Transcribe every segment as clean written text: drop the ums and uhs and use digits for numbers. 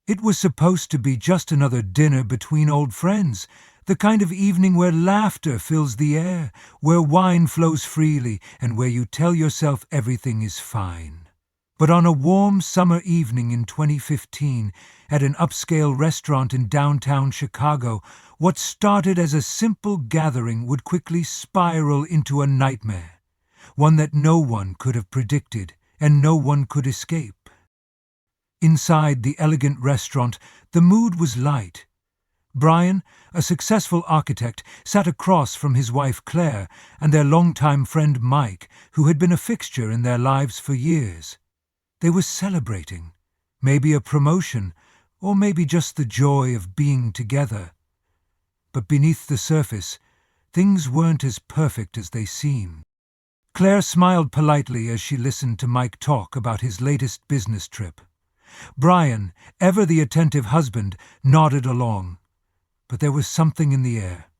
It was supposed to be just another dinner between old friends, the kind of evening where laughter fills the air, where wine flows freely, and where you tell yourself everything is fine. But on a warm summer evening in 2015, at an upscale restaurant in downtown Chicago, what started as a simple gathering would quickly spiral into a nightmare, one that no one could have predicted and no one could escape. Inside the elegant restaurant, the mood was light. Brian, a successful architect, sat across from his wife Claire and their longtime friend Mike, who had been a fixture in their lives for years. They were celebrating, maybe a promotion, or maybe just the joy of being together. But beneath the surface, things weren't as perfect as they seemed. Claire smiled politely as she listened to Mike talk about his latest business trip. Brian, ever the attentive husband, nodded along. But there was something in the air,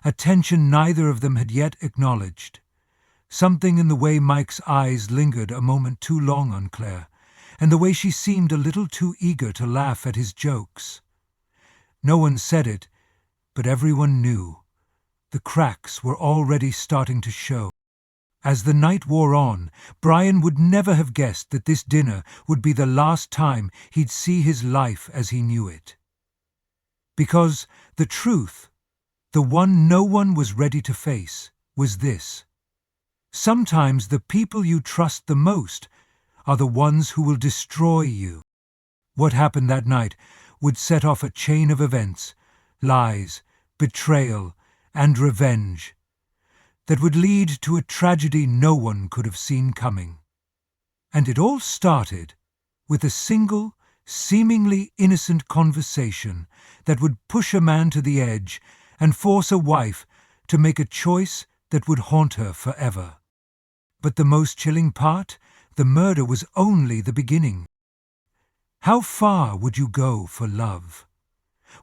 a tension neither of them had yet acknowledged. Something in the way Mike's eyes lingered a moment too long on Claire, and the way she seemed a little too eager to laugh at his jokes. No one said it, but everyone knew. The cracks were already starting to show. As the night wore on, Brian would never have guessed that this dinner would be the last time he'd see his life as he knew it. Because the truth, the one no one was ready to face, was this. Sometimes the people you trust the most are the ones who will destroy you. What happened that night would set off a chain of events, lies, betrayal, and revenge, that would lead to a tragedy no one could have seen coming. And it all started with a single, seemingly innocent conversation that would push a man to the edge and force a wife to make a choice that would haunt her forever. But the most chilling part, the murder was only the beginning. How far would you go for love?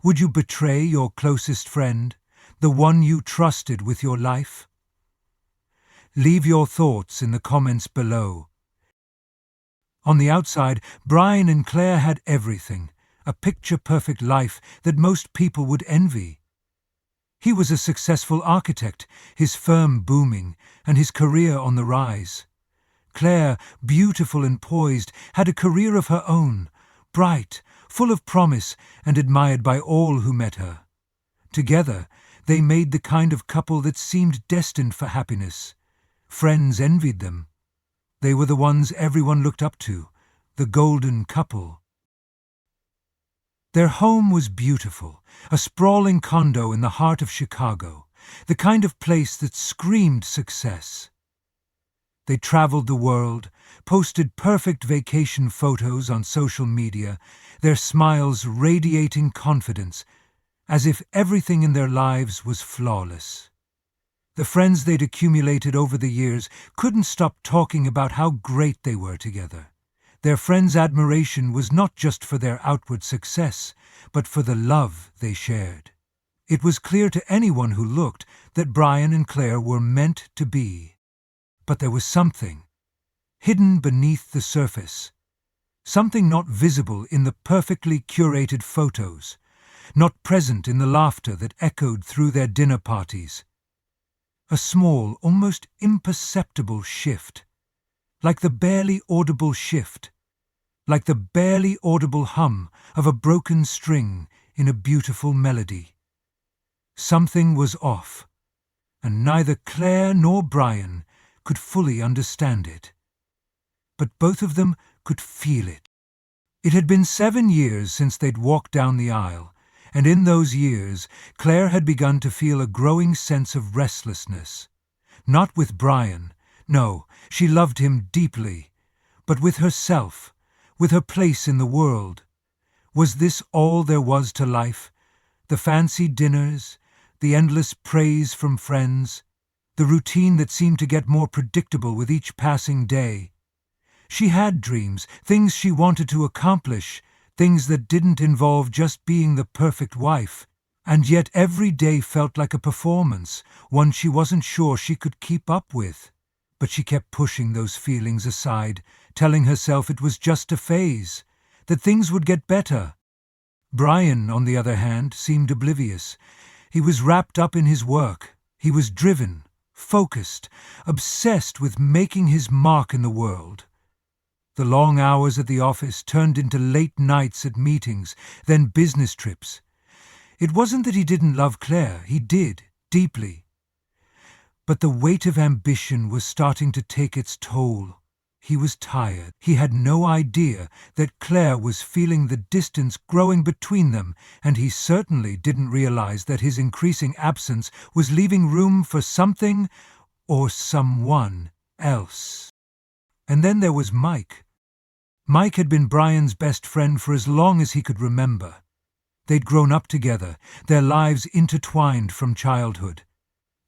Would you betray your closest friend, the one you trusted with your life? Leave your thoughts in the comments below. On the outside, Brian and Claire had everything, a picture-perfect life that most people would envy. He was a successful architect, his firm booming, and his career on the rise. Claire, beautiful and poised, had a career of her own, bright, full of promise, and admired by all who met her. Together, they made the kind of couple that seemed destined for happiness. Friends envied them. They were the ones everyone looked up to, the golden couple. Their home was beautiful, a sprawling condo in the heart of Chicago, the kind of place that screamed success. They traveled the world, posted perfect vacation photos on social media, their smiles radiating confidence, as if everything in their lives was flawless. The friends they'd accumulated over the years couldn't stop talking about how great they were together. Their friends' admiration was not just for their outward success, but for the love they shared. It was clear to anyone who looked that Brian and Claire were meant to be. But there was something hidden beneath the surface, something not visible in the perfectly curated photos, not present in the laughter that echoed through their dinner parties. A small, almost imperceptible shift, like the barely audible hum of a broken string in a beautiful melody. Something was off, and neither Claire nor Brian could fully understand it. But both of them could feel it. It had been 7 years since they'd walked down the aisle, and in those years Claire had begun to feel a growing sense of restlessness. Not with Brian, no, she loved him deeply, but with herself, with her place in the world. Was this all there was to life? The fancy dinners, the endless praise from friends, the routine that seemed to get more predictable with each passing day. She had dreams, things she wanted to accomplish, things that didn't involve just being the perfect wife, and yet every day felt like a performance, one she wasn't sure she could keep up with. But she kept pushing those feelings aside, telling herself it was just a phase, that things would get better. Brian, on the other hand, seemed oblivious. He was wrapped up in his work. He was driven, focused, obsessed with making his mark in the world. The long hours at the office turned into late nights at meetings, then business trips. It wasn't that he didn't love Claire, he did, deeply. But the weight of ambition was starting to take its toll. He was tired. He had no idea that Claire was feeling the distance growing between them, and he certainly didn't realize that his increasing absence was leaving room for something or someone else. And then there was Mike. Mike had been Brian's best friend for as long as he could remember. They'd grown up together, their lives intertwined from childhood.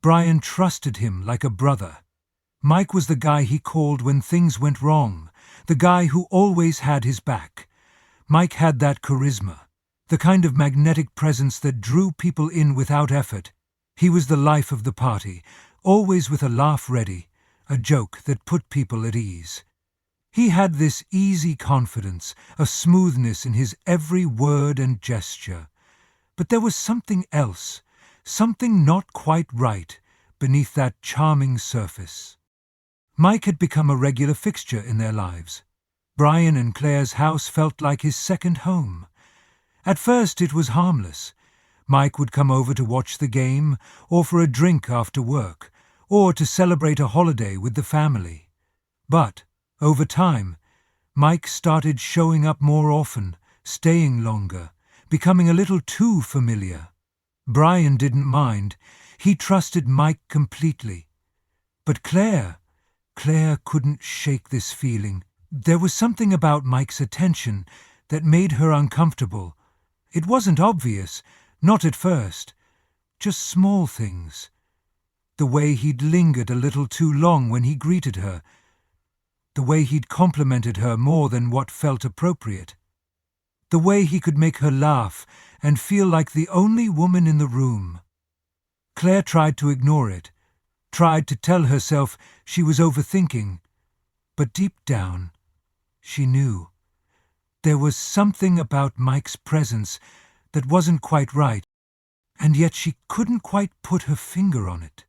Brian trusted him like a brother. Mike was the guy he called when things went wrong, the guy who always had his back. Mike had that charisma, the kind of magnetic presence that drew people in without effort. He was the life of the party, always with a laugh ready, a joke that put people at ease. He had this easy confidence, a smoothness in his every word and gesture. But there was something else, something not quite right, beneath that charming surface. Mike had become a regular fixture in their lives. Brian and Claire's house felt like his second home. At first it was harmless. Mike would come over to watch the game, or for a drink after work, or to celebrate a holiday with the family. But over time, Mike started showing up more often, staying longer, becoming a little too familiar. Brian didn't mind. He trusted Mike completely. But Claire couldn't shake this feeling. There was something about Mike's attention that made her uncomfortable. It wasn't obvious, not at first, just small things. The way he'd lingered a little too long when he greeted her, the way he'd complimented her more than what felt appropriate, the way he could make her laugh and feel like the only woman in the room. Claire tried to ignore it, tried to tell herself she was overthinking, but deep down, she knew. There was something about Mike's presence that wasn't quite right, and yet she couldn't quite put her finger on it.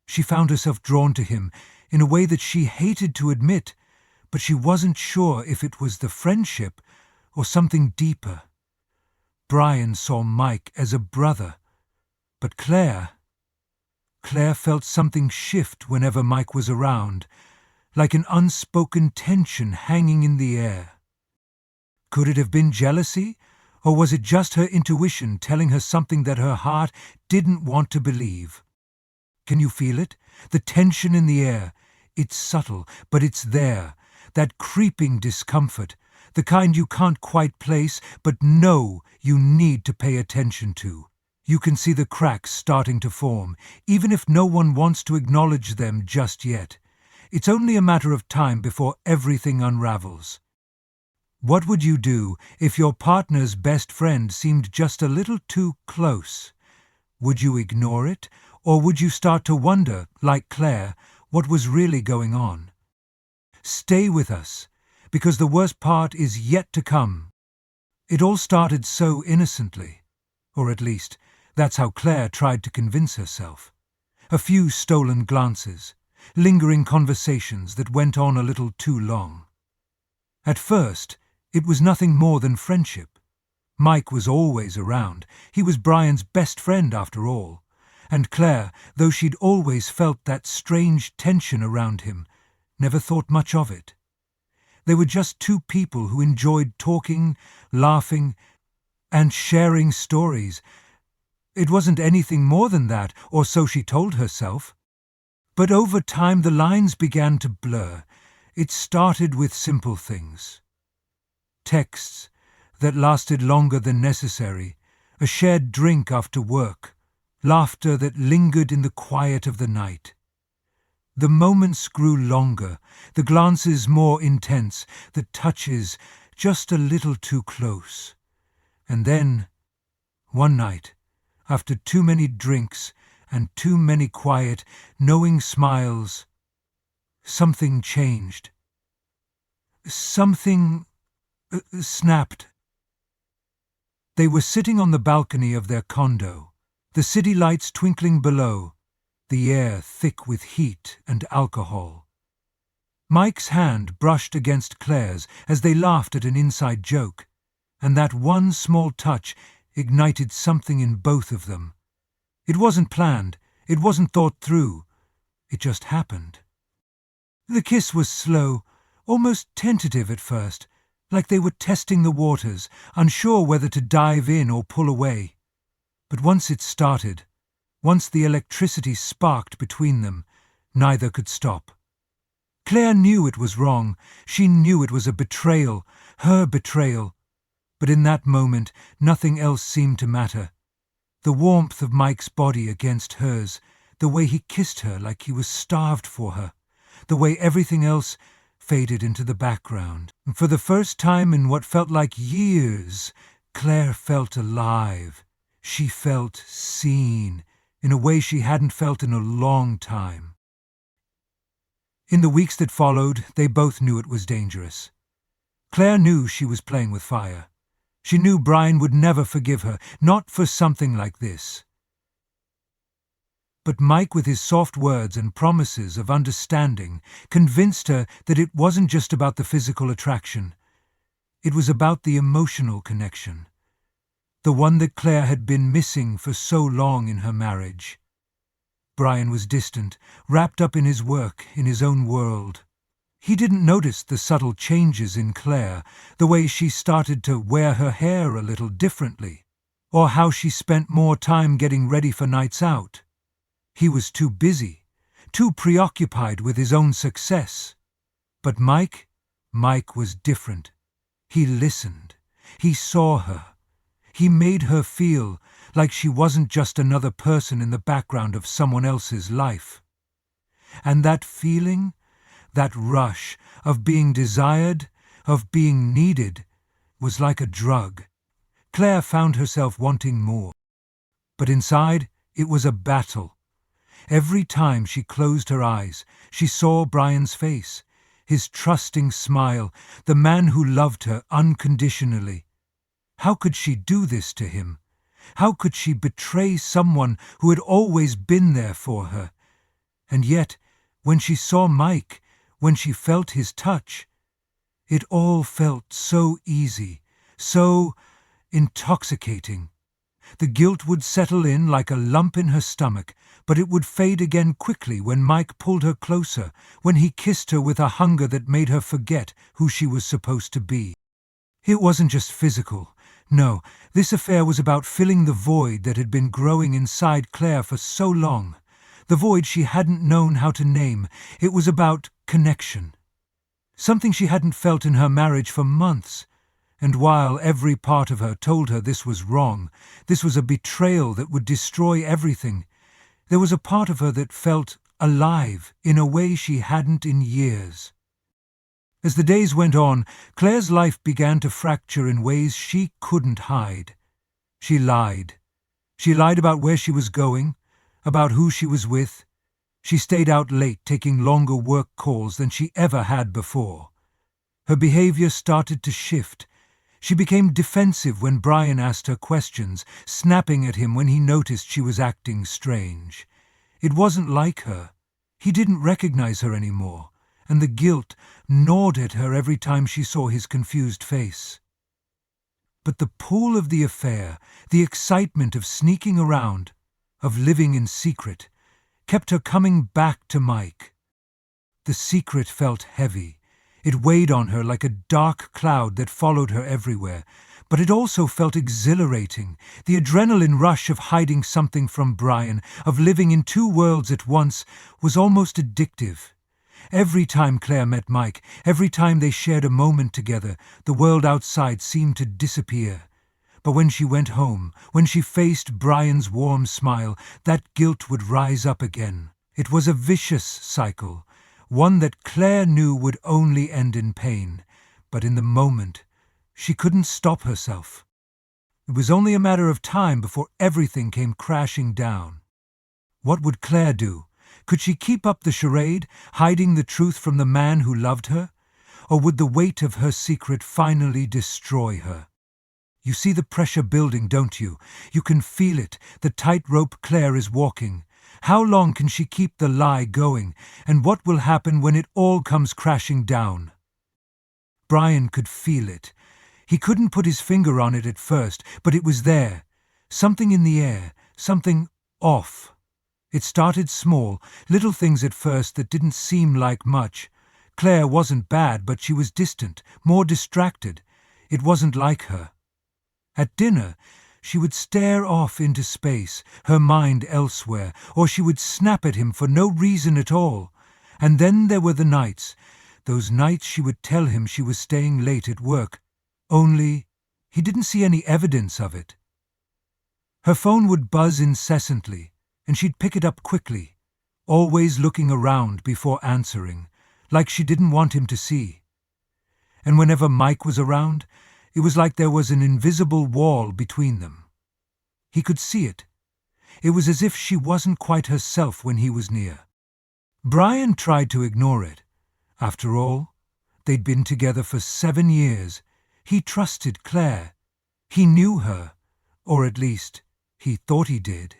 She found herself drawn to him in a way that she hated to admit, but she wasn't sure if it was the friendship or something deeper. Brian saw Mike as a brother, but Claire felt something shift whenever Mike was around, like an unspoken tension hanging in the air. Could it have been jealousy, or was it just her intuition telling her something that her heart didn't want to believe? Can you feel it? The tension in the air. It's subtle, but it's there. That creeping discomfort, the kind you can't quite place, but know you need to pay attention to. You can see the cracks starting to form, even if no one wants to acknowledge them just yet. It's only a matter of time before everything unravels. What would you do if your partner's best friend seemed just a little too close? Would you ignore it, or would you start to wonder, like Claire, what was really going on? Stay with us, because the worst part is yet to come. It all started so innocently, or at least, that's how Claire tried to convince herself. A few stolen glances, lingering conversations that went on a little too long. At first, it was nothing more than friendship. Mike was always around. He was Brian's best friend after all. And Claire, though she'd always felt that strange tension around him, never thought much of it. They were just two people who enjoyed talking, laughing, and sharing stories. It wasn't anything more than that, or so she told herself. But over time the lines began to blur. It started with simple things. Texts that lasted longer than necessary, a shared drink after work, laughter that lingered in the quiet of the night. The moments grew longer, the glances more intense, the touches just a little too close. And then, one night, after too many drinks and too many quiet, knowing smiles, something changed. Something snapped. They were sitting on the balcony of their condo, the city lights twinkling below, the air thick with heat and alcohol. Mike's hand brushed against Claire's as they laughed at an inside joke, and that one small touch ignited something in both of them. It wasn't planned, it wasn't thought through, it just happened. The kiss was slow, almost tentative at first, like they were testing the waters, unsure whether to dive in or pull away. But once it started, once the electricity sparked between them, neither could stop. Claire knew it was wrong. She knew it was a betrayal, her betrayal. But in that moment, nothing else seemed to matter. The warmth of Mike's body against hers, the way he kissed her like he was starved for her, the way everything else faded into the background. And for the first time in what felt like years, Claire felt alive. She felt seen in a way she hadn't felt in a long time. In the weeks that followed, they both knew it was dangerous. Claire knew she was playing with fire. She knew Brian would never forgive her, not for something like this. But Mike, with his soft words and promises of understanding, convinced her that it wasn't just about the physical attraction. It was about the emotional connection, the one that Claire had been missing for so long in her marriage. Brian was distant, wrapped up in his work, in his own world. He didn't notice the subtle changes in Claire, the way she started to wear her hair a little differently, or how she spent more time getting ready for nights out. He was too busy, too preoccupied with his own success. But Mike was different. He listened. He saw her. He made her feel like she wasn't just another person in the background of someone else's life. And that feeling, that rush of being desired, of being needed, was like a drug. Claire found herself wanting more. But inside, it was a battle. Every time she closed her eyes, she saw Brian's face, his trusting smile, the man who loved her unconditionally. How could she do this to him? How could she betray someone who had always been there for her? And yet, when she saw Mike, when she felt his touch, it all felt so easy, so intoxicating. The guilt would settle in like a lump in her stomach, but it would fade again quickly when Mike pulled her closer, when he kissed her with a hunger that made her forget who she was supposed to be. It wasn't just physical. No, this affair was about filling the void that had been growing inside Claire for so long, the void she hadn't known how to name. It was about connection, something she hadn't felt in her marriage for months. And while every part of her told her this was wrong, this was a betrayal that would destroy everything, there was a part of her that felt alive in a way she hadn't in years. As the days went on, Claire's life began to fracture in ways she couldn't hide. She lied. She lied about where she was going, about who she was with. She stayed out late, taking longer work calls than she ever had before. Her behavior started to shift. She became defensive when Brian asked her questions, snapping at him when he noticed she was acting strange. It wasn't like her. He didn't recognize her anymore, and the guilt gnawed at her every time she saw his confused face. But the pull of the affair, the excitement of sneaking around, of living in secret, kept her coming back to Mike. The secret felt heavy. It weighed on her like a dark cloud that followed her everywhere, but it also felt exhilarating. The adrenaline rush of hiding something from Brian, of living in two worlds at once, was almost addictive. Every time Claire met Mike, every time they shared a moment together, the world outside seemed to disappear. But when she went home, when she faced Brian's warm smile, that guilt would rise up again. It was a vicious cycle, one that Claire knew would only end in pain, but in the moment, she couldn't stop herself. It was only a matter of time before everything came crashing down. What would Claire do? Could she keep up the charade, hiding the truth from the man who loved her? Or would the weight of her secret finally destroy her? You see the pressure building, don't you? You can feel it, the tightrope Claire is walking. How long can she keep the lie going, and what will happen when it all comes crashing down? Brian could feel it. He couldn't put his finger on it at first, but it was there. Something in the air, something off. It started small, little things at first that didn't seem like much. Claire wasn't bad, but she was distant, more distracted. It wasn't like her. At dinner, she would stare off into space, her mind elsewhere, or she would snap at him for no reason at all. And then there were the nights. Those nights she would tell him she was staying late at work. Only, he didn't see any evidence of it. Her phone would buzz incessantly, and she'd pick it up quickly, always looking around before answering, like she didn't want him to see. And whenever Mike was around, it was like there was an invisible wall between them. He could see it. It was as if she wasn't quite herself when he was near. Brian tried to ignore it. After all, they'd been together for 7 years. He trusted Claire. He knew her, or at least, he thought he did.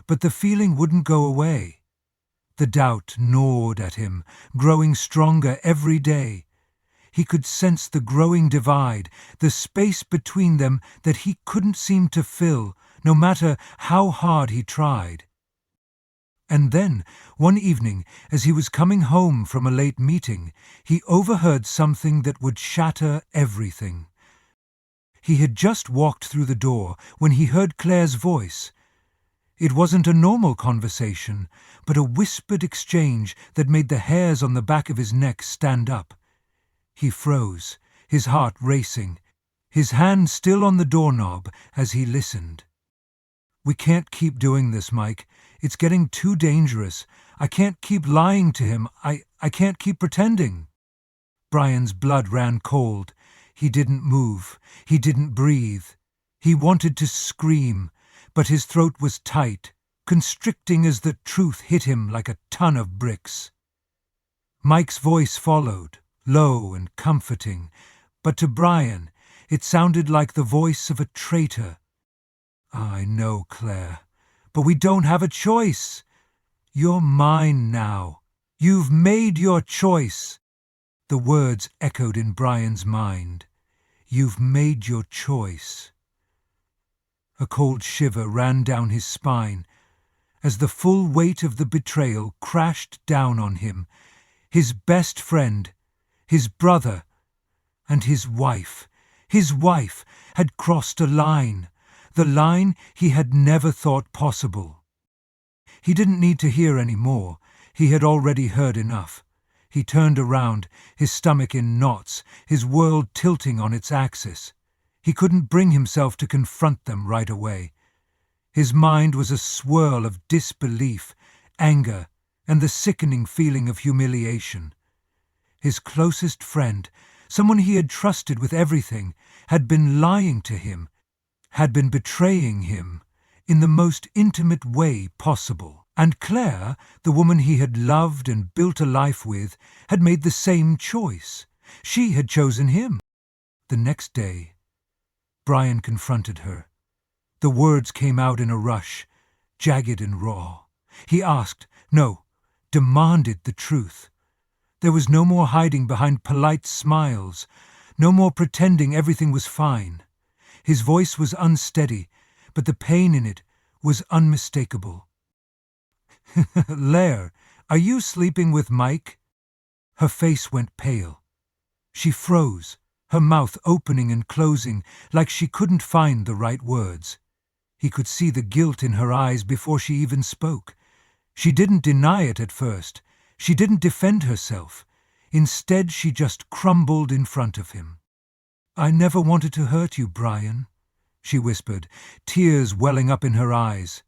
But the feeling wouldn't go away. The doubt gnawed at him, growing stronger every day. He could sense the growing divide, the space between them that he couldn't seem to fill, no matter how hard he tried. And then, one evening, as he was coming home from a late meeting, he overheard something that would shatter everything. He had just walked through the door when he heard Claire's voice. It wasn't a normal conversation, but a whispered exchange that made the hairs on the back of his neck stand up. He froze, his heart racing, his hand still on the doorknob as he listened. "We can't keep doing this, Mike. It's getting too dangerous. I can't keep lying to him. I can't keep pretending." Brian's blood ran cold. He didn't move. He didn't breathe. He wanted to scream, but his throat was tight, constricting as the truth hit him like a ton of bricks. Mike's voice followed, low and comforting, but to Brian it sounded like the voice of a traitor. "I know, Claire, but we don't have a choice. You're mine now. You've made your choice." The words echoed in Brian's mind. "You've made your choice." A cold shiver ran down his spine as the full weight of the betrayal crashed down on him. His best friend, his brother, and his wife had crossed a line, the line he had never thought possible. He didn't need to hear any more. He had already heard enough. He turned around, his stomach in knots, his world tilting on its axis. He couldn't bring himself to confront them right away. His mind was a swirl of disbelief, anger, and the sickening feeling of humiliation. His closest friend, someone he had trusted with everything, had been lying to him, had been betraying him in the most intimate way possible. And Claire, the woman he had loved and built a life with, had made the same choice. She had chosen him. The next day, Brian confronted her. The words came out in a rush, jagged and raw. He asked, no, demanded the truth. There was no more hiding behind polite smiles, no more pretending everything was fine. His voice was unsteady, but the pain in it was unmistakable. "Claire, are you sleeping with Mike?" Her face went pale. She froze, her mouth opening and closing like she couldn't find the right words. He could see the guilt in her eyes before she even spoke. She didn't deny it at first. She didn't defend herself. Instead, she just crumbled in front of him. "I never wanted to hurt you, Brian," she whispered, tears welling up in her eyes.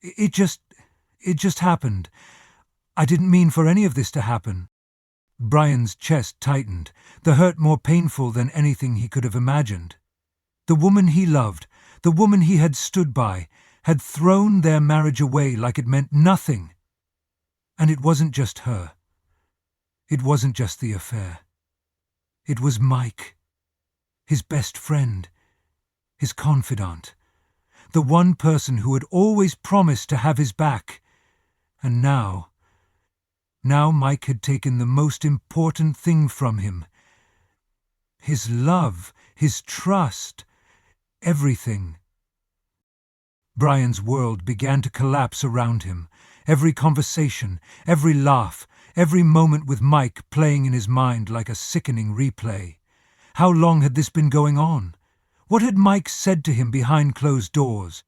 It just happened. I didn't mean for any of this to happen." Brian's chest tightened, the hurt more painful than anything he could have imagined. The woman he loved, the woman he had stood by, had thrown their marriage away like it meant nothing. And it wasn't just her. It wasn't just the affair. It was Mike, his best friend, his confidant, the one person who had always promised to have his back. And now Mike had taken the most important thing from him. His love, his trust, everything. Brian's world began to collapse around him. Every conversation, every laugh, every moment with Mike playing in his mind like a sickening replay. How long had this been going on? What had Mike said to him behind closed doors?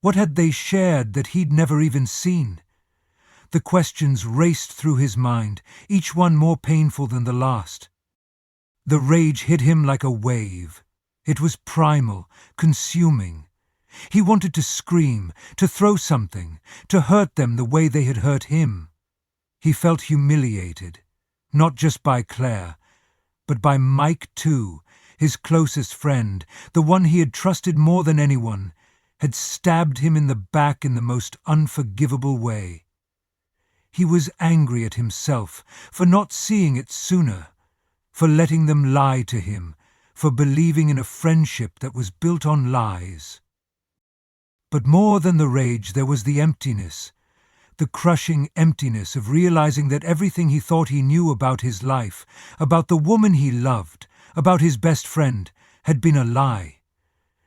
What had they shared that he'd never even seen? The questions raced through his mind, each one more painful than the last. The rage hit him like a wave. It was primal, consuming. He wanted to scream, to throw something, to hurt them the way they had hurt him. He felt humiliated, not just by Claire, but by Mike too, his closest friend, the one he had trusted more than anyone, had stabbed him in the back in the most unforgivable way. He was angry at himself for not seeing it sooner, for letting them lie to him, for believing in a friendship that was built on lies. But more than the rage, there was the emptiness, the crushing emptiness of realizing that everything he thought he knew about his life, about the woman he loved, about his best friend, had been a lie.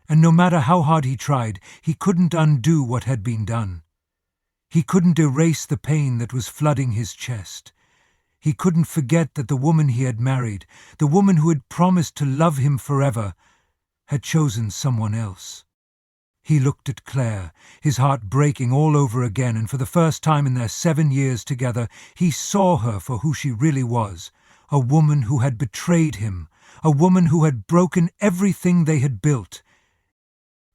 And no matter how hard he tried, he couldn't undo what had been done. He couldn't erase the pain that was flooding his chest. He couldn't forget that the woman he had married, the woman who had promised to love him forever, had chosen someone else. He looked at Claire, his heart breaking all over again, and for the first time in their 7 years together, he saw her for who she really was, a woman who had betrayed him, a woman who had broken everything they had built.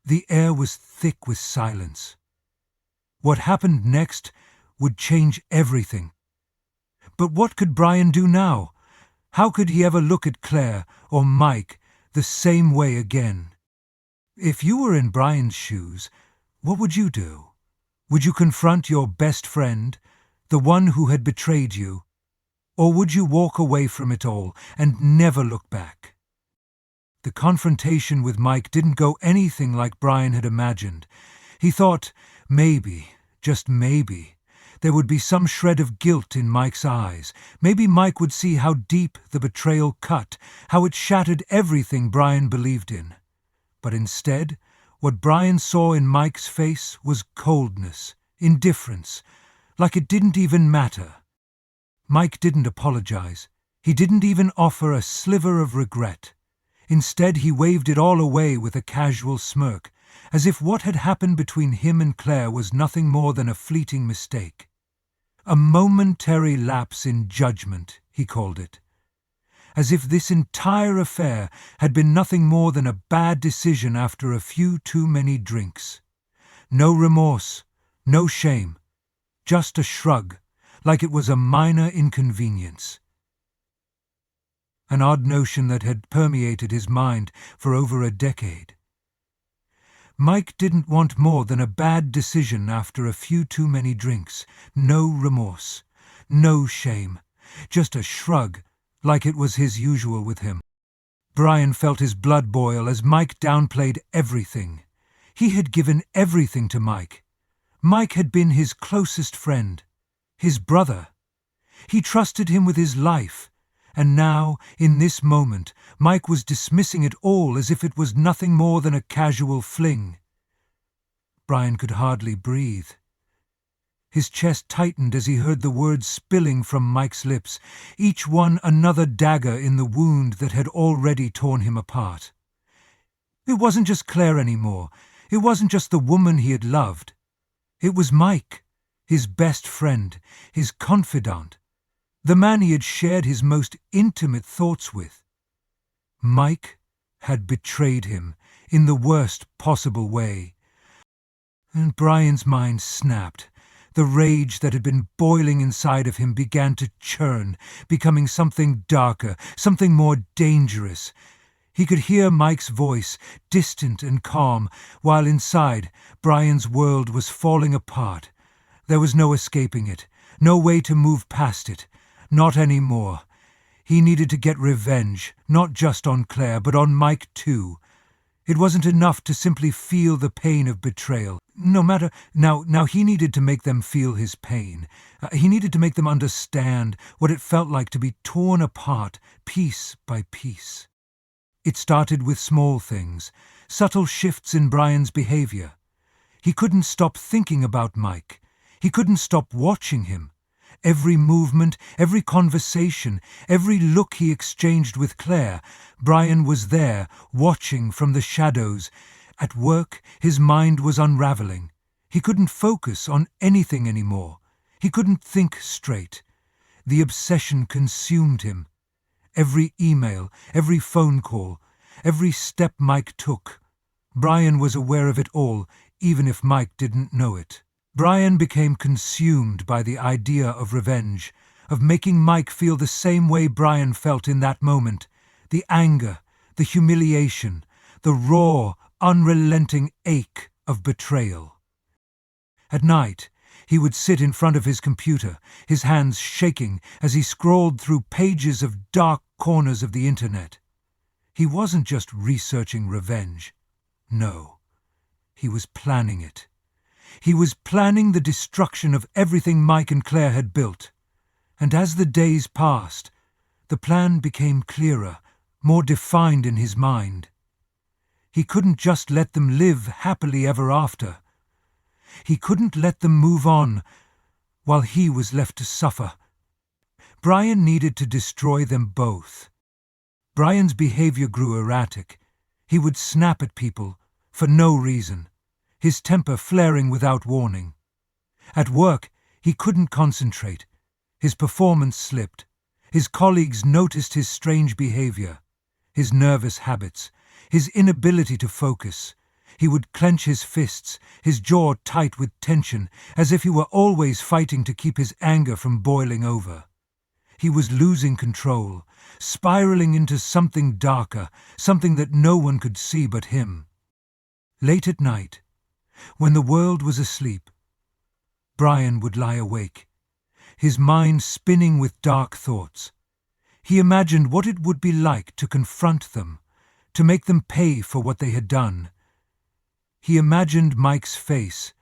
The air was thick with silence. What happened next would change everything. But what could Brian do now? How could he ever look at Claire or Mike the same way again? If you were in Brian's shoes, what would you do? Would you confront your best friend, the one who had betrayed you? Or would you walk away from it all and never look back? The confrontation with Mike didn't go anything like Brian had imagined. He thought maybe, just maybe, there would be some shred of guilt in Mike's eyes. Maybe Mike would see how deep the betrayal cut, how it shattered everything Brian believed in. But instead, what Brian saw in Mike's face was coldness, indifference, like it didn't even matter. Mike didn't apologize. He didn't even offer a sliver of regret. Instead, he waved it all away with a casual smirk, as if what had happened between him and Claire was nothing more than a fleeting mistake. A momentary lapse in judgment, he called it. As if this entire affair had been nothing more than a bad decision after a few too many drinks. No remorse, no shame, just a shrug, like it was a minor inconvenience. An odd notion that had permeated his mind for over a decade. Mike didn't want more than a bad decision after a few too many drinks. No remorse, no shame, just a shrug, like it was his usual with him. Brian felt his blood boil as Mike downplayed everything. He had given everything to Mike. Mike had been his closest friend, his brother. He trusted him with his life. And now, in this moment, Mike was dismissing it all as if it was nothing more than a casual fling. Brian could hardly breathe. His chest tightened as he heard the words spilling from Mike's lips, each one another dagger in the wound that had already torn him apart. It wasn't just Claire anymore. It wasn't just the woman he had loved. It was Mike, his best friend, his confidant, the man he had shared his most intimate thoughts with. Mike had betrayed him in the worst possible way. And Brian's mind snapped. The rage that had been boiling inside of him began to churn, becoming something darker, something more dangerous. He could hear Mike's voice, distant and calm, while inside, Brian's world was falling apart. There was no escaping it, no way to move past it. Not anymore. He needed to get revenge, not just on Claire, but on Mike too. It wasn't enough to simply feel the pain of betrayal. No matter, now he needed to make them feel his pain. He needed to make them understand what it felt like to be torn apart, piece by piece. It started with small things, subtle shifts in Brian's behavior. He couldn't stop thinking about Mike. He couldn't stop watching him. Every movement, every conversation, every look he exchanged with Claire, Brian was there, watching from the shadows. At work, his mind was unraveling. He couldn't focus on anything anymore. He couldn't think straight. The obsession consumed him. Every email, every phone call, every step Mike took. Brian was aware of it all, even if Mike didn't know it. Brian became consumed by the idea of revenge, of making Mike feel the same way Brian felt in that moment. The anger, the humiliation, the raw, unrelenting ache of betrayal. At night, he would sit in front of his computer, his hands shaking as he scrolled through pages of dark corners of the internet. He wasn't just researching revenge. No, he was planning it. He was planning the destruction of everything Mike and Claire had built. And as the days passed, the plan became clearer, more defined in his mind. He couldn't just let them live happily ever after. He couldn't let them move on while he was left to suffer. Brian needed to destroy them both. Brian's behavior grew erratic. He would snap at people for no reason, his temper flaring without warning. At work, he couldn't concentrate. His performance slipped. His colleagues noticed his strange behavior, his nervous habits, his inability to focus. He would clench his fists, his jaw tight with tension, as if he were always fighting to keep his anger from boiling over. He was losing control, spiraling into something darker, something that no one could see but him. Late at night, when the world was asleep, Brian would lie awake, his mind spinning with dark thoughts. He imagined what it would be like to confront them, to make them pay for what they had done. He imagined Mike's face,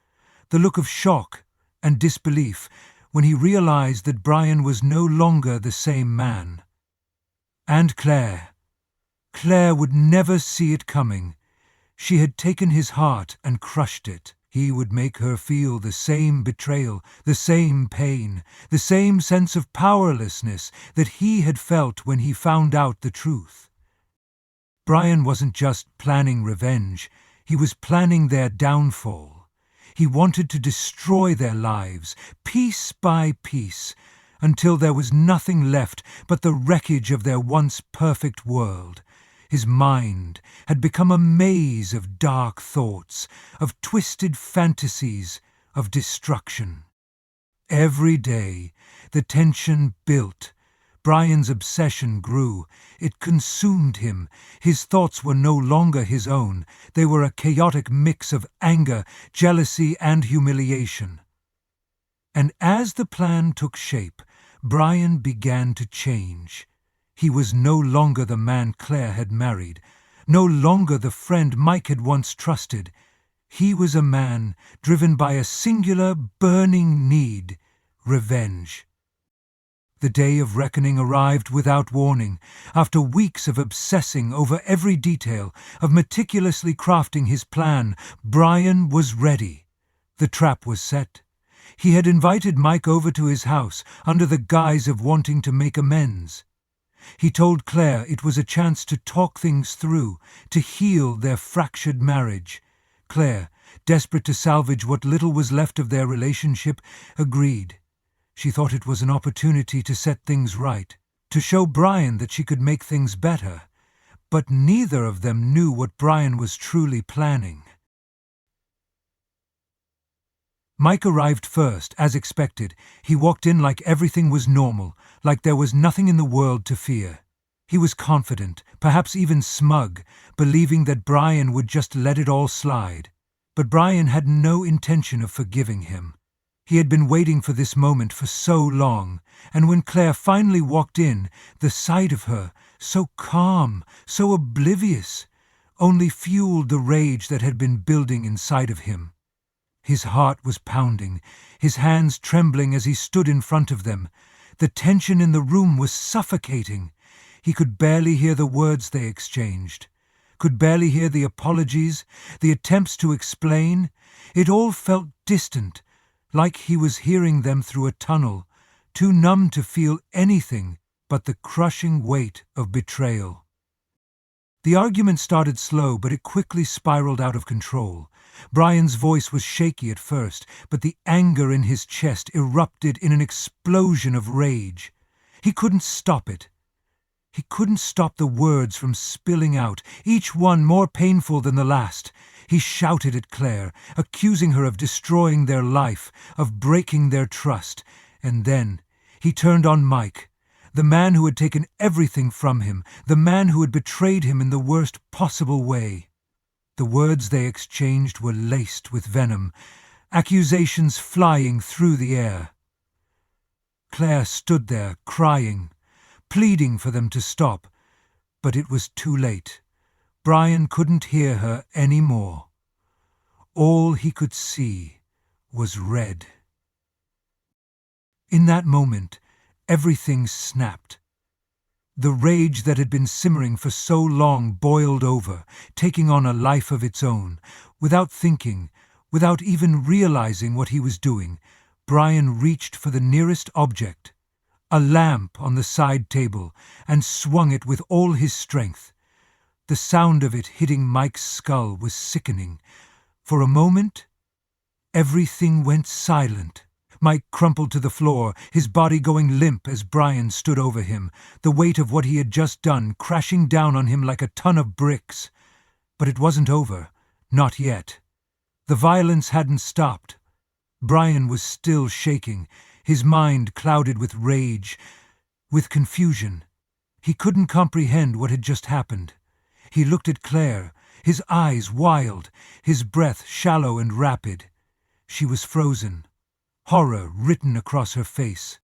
the look of shock and disbelief when he realized that Brian was no longer the same man. And Claire. Claire would never see it coming. She had taken his heart and crushed it. He would make her feel the same betrayal, the same pain, the same sense of powerlessness that he had felt when he found out the truth. Brian wasn't just planning revenge, he was planning their downfall. He wanted to destroy their lives, piece by piece, until there was nothing left but the wreckage of their once perfect world. His mind had become a maze of dark thoughts, of twisted fantasies, of destruction. Every day, the tension built. Brian's obsession grew. It consumed him. His thoughts were no longer his own. They were a chaotic mix of anger, jealousy, and humiliation. And as the plan took shape, Brian began to change. He was no longer the man Claire had married, no longer the friend Mike had once trusted. He was a man driven by a singular, burning need: revenge. The day of reckoning arrived without warning. After weeks of obsessing over every detail, of meticulously crafting his plan, Brian was ready. The trap was set. He had invited Mike over to his house under the guise of wanting to make amends. He told Claire it was a chance to talk things through, to heal their fractured marriage. Claire, desperate to salvage what little was left of their relationship, agreed. She thought it was an opportunity to set things right, to show Brian that she could make things better. But neither of them knew what Brian was truly planning. Mike arrived first, as expected. He walked in like everything was normal, like there was nothing in the world to fear. He was confident, perhaps even smug, believing that Brian would just let it all slide. But Brian had no intention of forgiving him. He had been waiting for this moment for so long, and when Claire finally walked in, the sight of her, so calm, so oblivious, only fueled the rage that had been building inside of him. His heart was pounding, his hands trembling as he stood in front of them. The tension in the room was suffocating. He could barely hear the words they exchanged, could barely hear the apologies, the attempts to explain. It all felt distant, like he was hearing them through a tunnel, too numb to feel anything but the crushing weight of betrayal. The argument started slow, but it quickly spiraled out of control. Brian's voice was shaky at first, but the anger in his chest erupted in an explosion of rage. He couldn't stop it. He couldn't stop the words from spilling out, each one more painful than the last. He shouted at Claire, accusing her of destroying their life, of breaking their trust. And then he turned on Mike, the man who had taken everything from him, the man who had betrayed him in the worst possible way. The words they exchanged were laced with venom, accusations flying through the air. Claire stood there, crying, pleading for them to stop, but it was too late. Brian couldn't hear her any more. All he could see was red. In that moment, everything snapped. The rage that had been simmering for so long boiled over, taking on a life of its own. Without thinking, without even realizing what he was doing, Brian reached for the nearest object, a lamp on the side table, and swung it with all his strength. The sound of it hitting Mike's skull was sickening. For a moment, everything went silent. Mike crumpled to the floor, his body going limp as Brian stood over him, the weight of what he had just done crashing down on him like a ton of bricks. But it wasn't over, not yet. The violence hadn't stopped. Brian was still shaking, his mind clouded with rage, with confusion. He couldn't comprehend what had just happened. He looked at Claire, his eyes wild, his breath shallow and rapid. She was frozen, horror written across her face.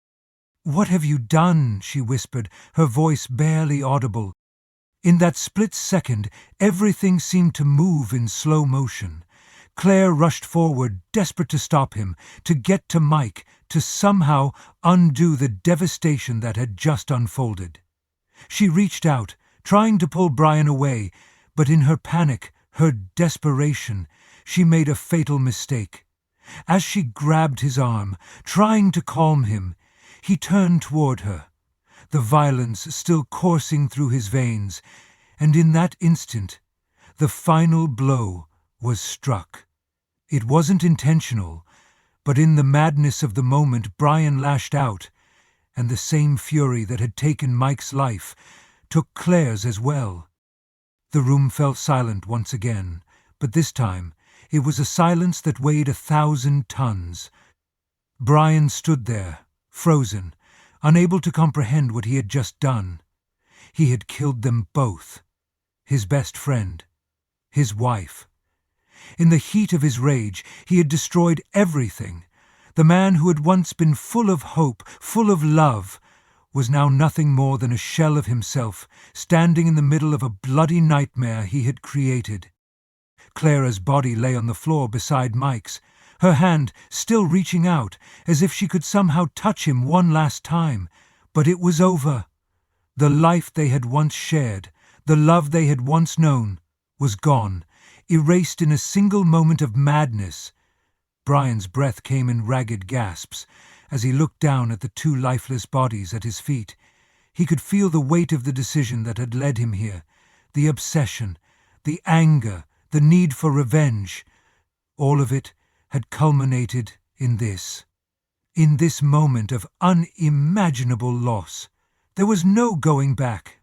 "What have you done?" she whispered, her voice barely audible. In that split second, everything seemed to move in slow motion. Claire rushed forward, desperate to stop him, to get to Mike, to somehow undo the devastation that had just unfolded. She reached out, trying to pull Brian away, but in her panic, her desperation, she made a fatal mistake. As she grabbed his arm, trying to calm him, he turned toward her, the violence still coursing through his veins, and in that instant, the final blow was struck. It wasn't intentional, but in the madness of the moment, Brian lashed out, and the same fury that had taken Mike's life took Claire's as well. The room fell silent once again, but this time it was a silence that weighed 1,000 tons. Brian stood there, frozen, unable to comprehend what he had just done. He had killed them both, his best friend, his wife. In the heat of his rage, he had destroyed everything. The man who had once been full of hope, full of love, was now nothing more than a shell of himself, standing in the middle of a bloody nightmare he had created. Clara's body lay on the floor beside Mike's, her hand still reaching out, as if she could somehow touch him one last time. But it was over. The life they had once shared, the love they had once known, was gone, erased in a single moment of madness. Brian's breath came in ragged gasps as he looked down at the two lifeless bodies at his feet. He could feel the weight of the decision that had led him here, the obsession, the anger, the need for revenge. All of it had culminated in this moment of unimaginable loss. There was no going back.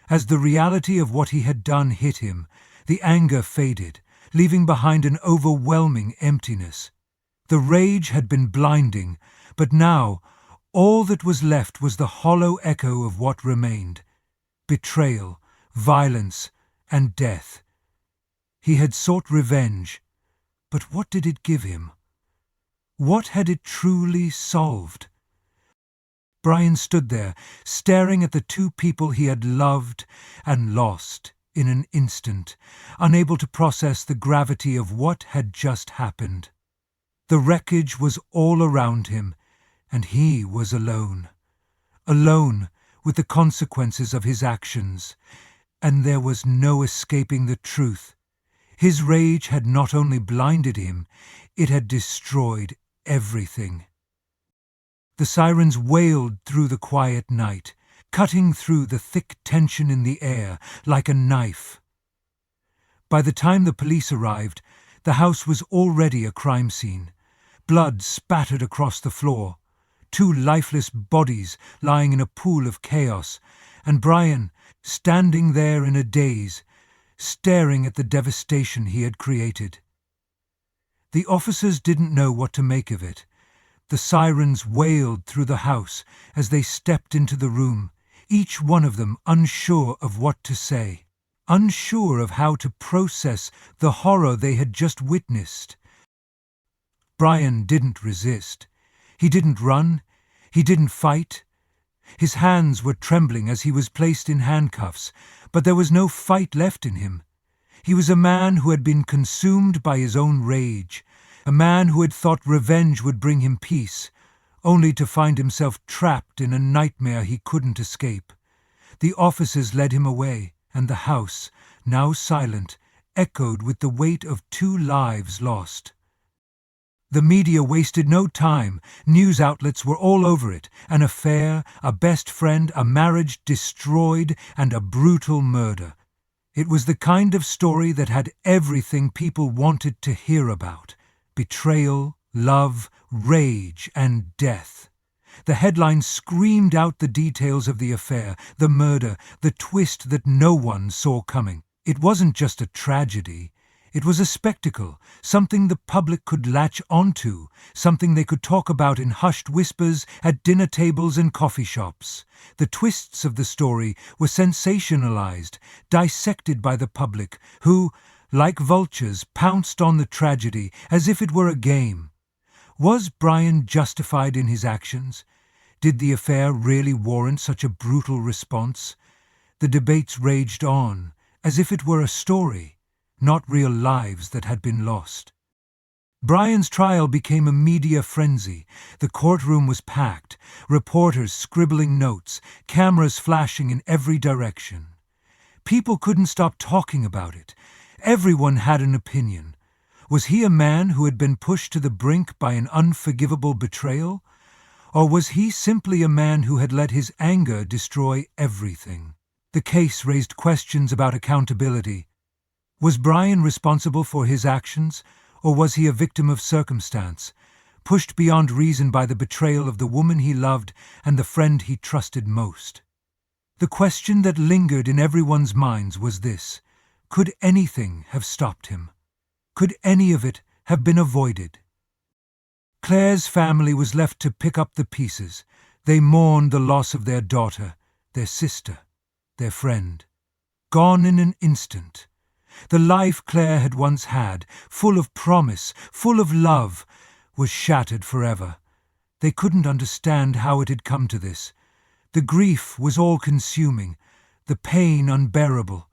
As the reality of what he had done hit him, the anger faded, leaving behind an overwhelming emptiness. The rage had been blinding, but now all that was left was the hollow echo of what remained: betrayal, violence, and death. He had sought revenge, but what did it give him? What had it truly solved? Brian stood there, staring at the two people he had loved and lost in an instant, unable to process the gravity of what had just happened. The wreckage was all around him, and he was alone. Alone with the consequences of his actions, and there was no escaping the truth. His rage had not only blinded him, it had destroyed everything. The sirens wailed through the quiet night, cutting through the thick tension in the air like a knife. By the time the police arrived, the house was already a crime scene. Blood spattered across the floor, two lifeless bodies lying in a pool of chaos, and Brian standing there in a daze, staring at the devastation he had created. The officers didn't know what to make of it. The sirens wailed through the house as they stepped into the room, each one of them unsure of what to say, unsure of how to process the horror they had just witnessed. Brian didn't resist. He didn't run. He didn't fight. His hands were trembling as he was placed in handcuffs, but there was no fight left in him. He was a man who had been consumed by his own rage, a man who had thought revenge would bring him peace, only to find himself trapped in a nightmare he couldn't escape. The officers led him away, and the house, now silent, echoed with the weight of 2 lives lost. The media wasted no time. News outlets were all over it. An affair, a best friend, a marriage destroyed, and a brutal murder. It was the kind of story that had everything people wanted to hear about: betrayal, love, rage, and death. The headlines screamed out the details of the affair, the murder, the twist that no one saw coming. It wasn't just a tragedy. It was a spectacle, something the public could latch onto, something they could talk about in hushed whispers at dinner tables and coffee shops. The twists of the story were sensationalized, dissected by the public, who, like vultures, pounced on the tragedy as if it were a game. Was Brian justified in his actions? Did the affair really warrant such a brutal response? The debates raged on, as if it were a story, not real lives that had been lost. Brian's trial became a media frenzy. The courtroom was packed, reporters scribbling notes, cameras flashing in every direction. People couldn't stop talking about it. Everyone had an opinion. Was he a man who had been pushed to the brink by an unforgivable betrayal? Or was he simply a man who had let his anger destroy everything? The case raised questions about accountability. Was Brian responsible for his actions, or was he a victim of circumstance, pushed beyond reason by the betrayal of the woman he loved and the friend he trusted most? The question that lingered in everyone's minds was this: could anything have stopped him? Could any of it have been avoided? Claire's family was left to pick up the pieces. They mourned the loss of their daughter, their sister, their friend. Gone in an instant. The life Claire had once had, full of promise, full of love, was shattered forever. They couldn't understand how it had come to this. The grief was all-consuming, the pain unbearable.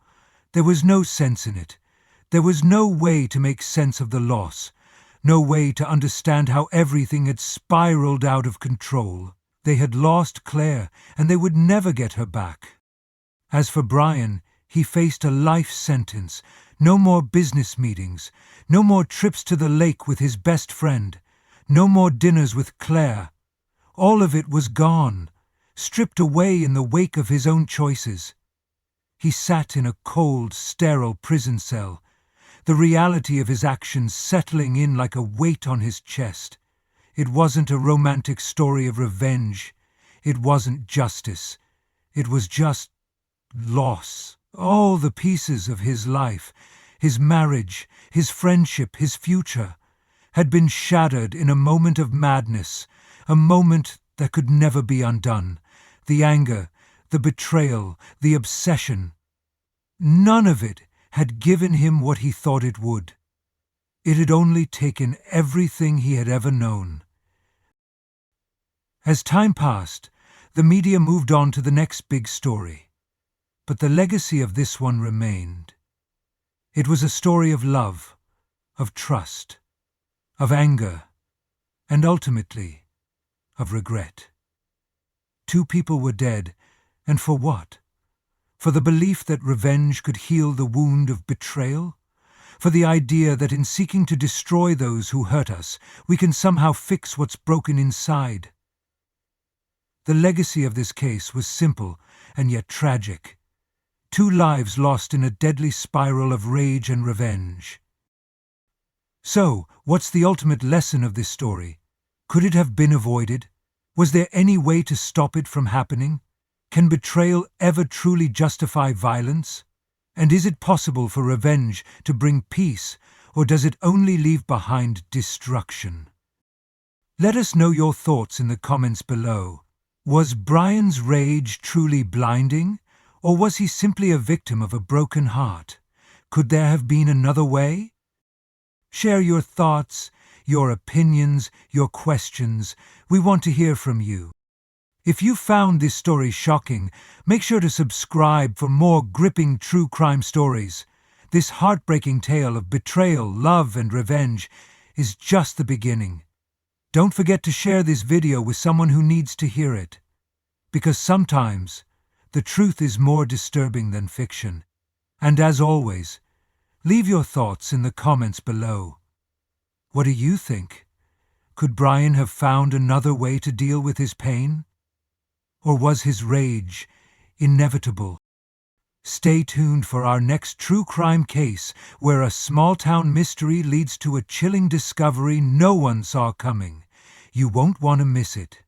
There was no sense in it. There was no way to make sense of the loss, no way to understand how everything had spiraled out of control. They had lost Claire, and they would never get her back. As for Brian, he faced a life sentence. No more business meetings, no more trips to the lake with his best friend, no more dinners with Claire. All of it was gone, stripped away in the wake of his own choices. He sat in a cold, sterile prison cell, the reality of his actions settling in like a weight on his chest. It wasn't a romantic story of revenge. It wasn't justice. It was just loss. All the pieces of his life, his marriage, his friendship, his future, had been shattered in a moment of madness, a moment that could never be undone. The anger, the betrayal, the obsession. None of it had given him what he thought it would. It had only taken everything he had ever known. As time passed, the media moved on to the next big story. But the legacy of this one remained. It was a story of love, of trust, of anger, and ultimately, of regret. 2 people were dead, and for what? For the belief that revenge could heal the wound of betrayal? For the idea that in seeking to destroy those who hurt us, we can somehow fix what's broken inside? The legacy of this case was simple and yet tragic. 2 lives lost in a deadly spiral of rage and revenge. So, what's the ultimate lesson of this story? Could it have been avoided? Was there any way to stop it from happening? Can betrayal ever truly justify violence? And is it possible for revenge to bring peace, or does it only leave behind destruction? Let us know your thoughts in the comments below. Was Brian's rage truly blinding, or was he simply a victim of a broken heart? Could there have been another way? Share your thoughts, your opinions, your questions. We want to hear from you. If you found this story shocking, make sure to subscribe for more gripping true crime stories. This heartbreaking tale of betrayal, love, and revenge is just the beginning. Don't forget to share this video with someone who needs to hear it. Because sometimes, the truth is more disturbing than fiction. And as always, leave your thoughts in the comments below. What do you think? Could Brian have found another way to deal with his pain? Or was his rage inevitable? Stay tuned for our next true crime case, where a small-town mystery leads to a chilling discovery no one saw coming. You won't want to miss it.